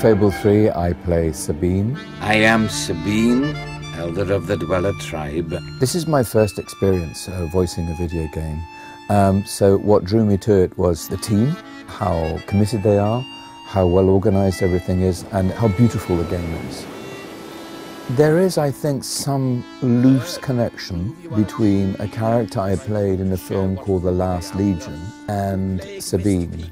Fable 3, I play Sabine. I am Sabine, elder of the Dweller tribe. This is my first experience voicing a video game. So what drew me to it was the team, how committed they are, how well organized everything is, and how beautiful the game is. There is, I think, some loose connection between a character I played in a film called The Last Legion and Sabine.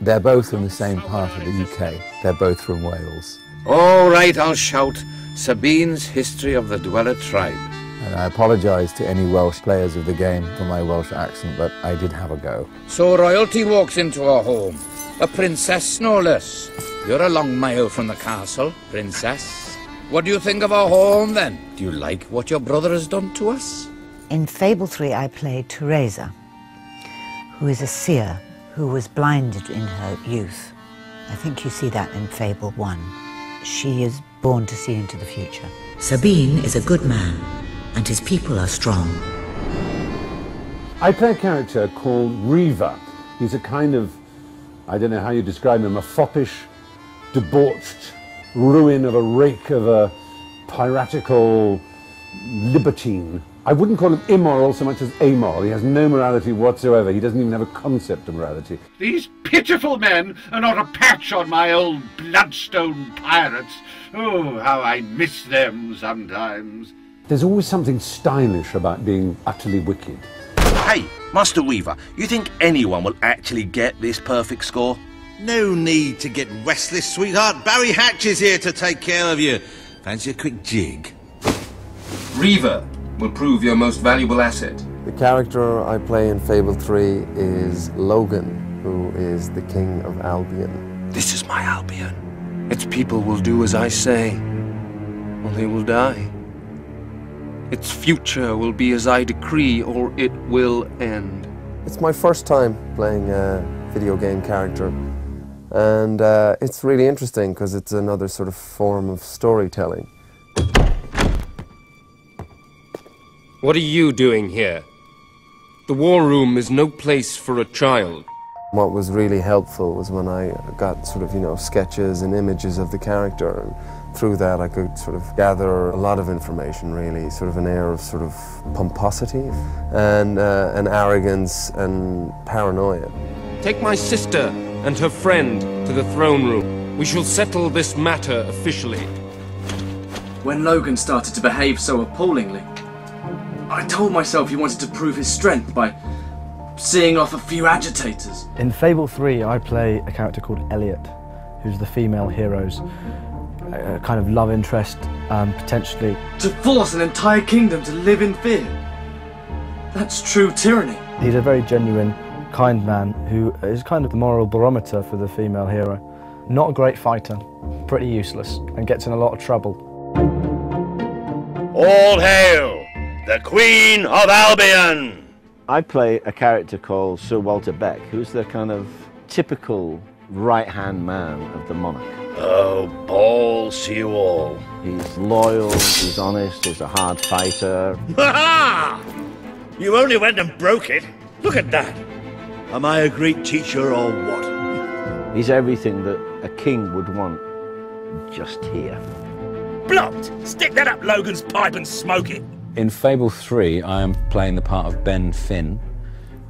They're both in the same part of the UK. They're both from Wales. All right, I'll shout Sabine's History of the Dweller Tribe. And I apologise to any Welsh players of the game for my Welsh accent, but I did have a go. So royalty walks into our home. A princess, no less. You're a long mile from the castle, princess. What do you think of our home, then? Do you like what your brother has done to us? In Fable 3, I played Teresa, who is a seer who was blinded in her youth. I think you see that in Fable 1. She is born to see into the future. Sabine is a good man, and his people are strong. I play a character called Reaver. He's a kind of, I don't know how you describe him, a foppish, debauched ruin of a rake of a piratical libertine. I wouldn't call him immoral so much as amoral. He has no morality whatsoever. He doesn't even have a concept of morality. These pitiful men are not a patch on my old bloodstone pirates. Oh, how I miss them sometimes. There's always something stylish about being utterly wicked. Hey, Master Weaver, you think anyone will actually get this perfect score? No need to get restless, sweetheart. Barry Hatch is here to take care of you. Fancy a quick jig? Reaver will prove your most valuable asset. The character I play in Fable 3 is Logan, who is the king of Albion. This is my Albion. Its people will do as I say, or they will die. Its future will be as I decree, or it will end. It's my first time playing a video game character. And it's really interesting because it's another sort of form of storytelling. What are you doing here? The war room is no place for a child. What was really helpful was when I got sort of, sketches and images of the character, and through that I could sort of gather a lot of information, really, sort of an air of sort of pomposity and arrogance and paranoia. Take my sister and her friend to the throne room. We shall settle this matter officially. When Logan started to behave so appallingly, I told myself he wanted to prove his strength by seeing off a few agitators. In Fable 3, I play a character called Elliot, who's the female hero's a kind of love interest, potentially. To force an entire kingdom to live in fear. That's true tyranny. He's a very genuine, kind man who is kind of the moral barometer for the female hero. Not a great fighter, pretty useless, and gets in a lot of trouble. All hail the Queen of Albion! I play a character called Sir Walter Beck, who's the kind of typical right-hand man of the monarch. Oh, balls to you all. He's loyal, he's honest, he's a hard fighter. Ha-ha! You only went and broke it. Look at that. Am I a great teacher or what? He's everything that a king would want, just here. Blocked! Stick that up Logan's pipe and smoke it! In Fable 3, I am playing the part of Ben Finn,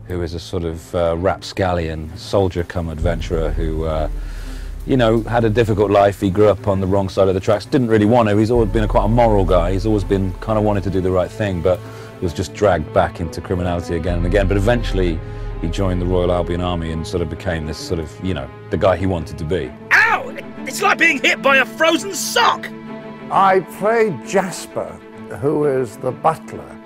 who is a sort of rapscallion, soldier-cum-adventurer who, had a difficult life. He grew up on the wrong side of the tracks, didn't really want to. He's always been quite a moral guy. He's always been kind of wanted to do the right thing, but was just dragged back into criminality again and again. But eventually, he joined the Royal Albion Army and sort of became this sort of, the guy he wanted to be. Ow! It's like being hit by a frozen sock! I played Jasper, who is the butler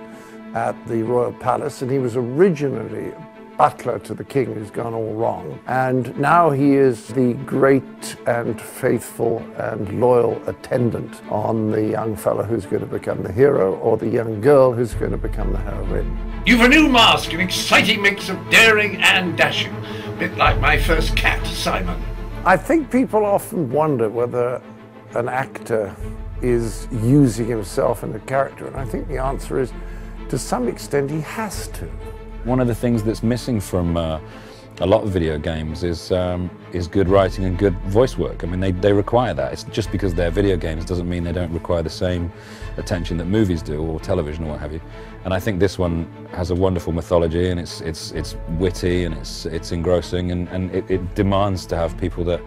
at the Royal Palace, and he was originally butler to the king who's gone all wrong. And now he is the great and faithful and loyal attendant on the young fellow who's going to become the hero, or the young girl who's going to become the heroine. You've a new mask, an exciting mix of daring and dashing. A bit like my first cat, Simon. I think people often wonder whether an actor is using himself in a character, and I think the answer is, to some extent, he has to. One of the things that's missing from a lot of video games is good writing and good voice work. I mean, they require that. It's just because they're video games doesn't mean they don't require the same attention that movies do, or television, or what have you. And I think this one has a wonderful mythology, and it's witty, and it's engrossing, and it demands to have people that,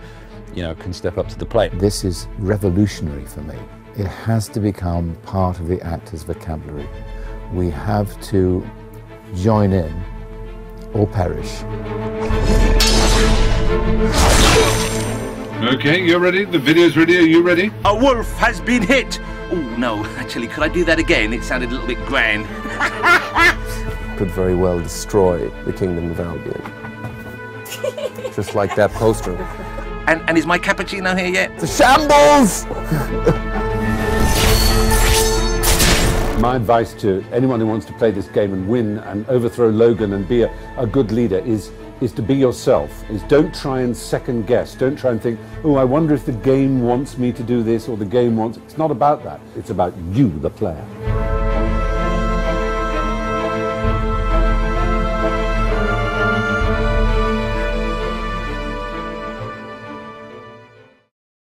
you know, can step up to the plate. This is revolutionary for me. It has to become part of the actor's vocabulary. We have to join in or perish. Okay, you're ready? The video's ready? Are you ready? A wolf has been hit! Oh, no, actually, could I do that again? It sounded a little bit grand. Could very well destroy the Kingdom of Albion. Just like that poster. And is my cappuccino here yet? The shambles! My advice to anyone who wants to play this game and win and overthrow Logan and be a good leader is to be yourself. Don't try and second guess. Don't try and think, oh, I wonder if the game wants me to do this or the game wants... It's not about that. It's about you, the player.